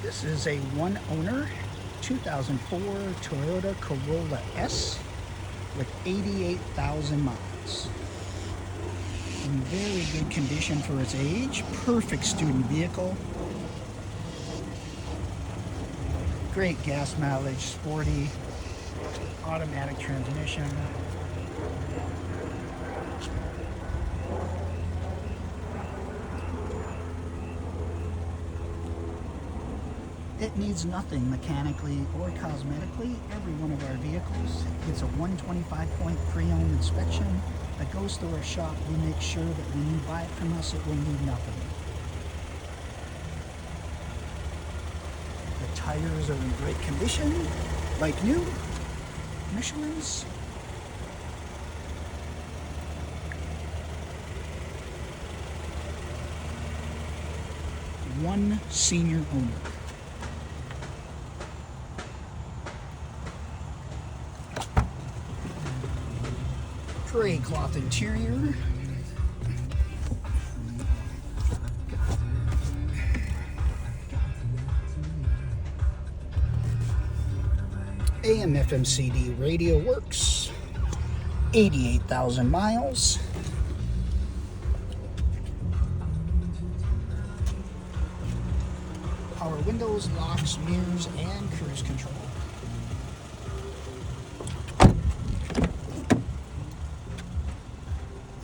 This is a one-owner 2004 Toyota Corolla S with 88,000 miles. In very good condition for its age. Perfect student vehicle. Great gas mileage, sporty, automatic transmission. It needs nothing mechanically or cosmetically. Every one of our vehicles gets a 125-point pre-owned inspection that goes through our shop. We make sure that when you buy it from us, it will need nothing. The tires are in great condition, like new, Michelin's. One senior owner. Gray cloth interior. AM/FM CD radio works. 88,000 miles. Power windows, locks, mirrors, and cruise control.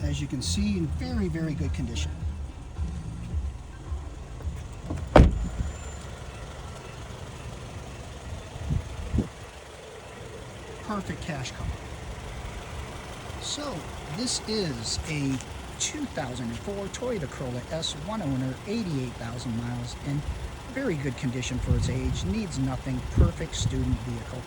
As you can see, in very, very good condition. Perfect cash car. So, this is a 2004 Toyota Corolla S, one owner, 88,000 miles, in very good condition for its age, needs nothing, perfect student vehicle.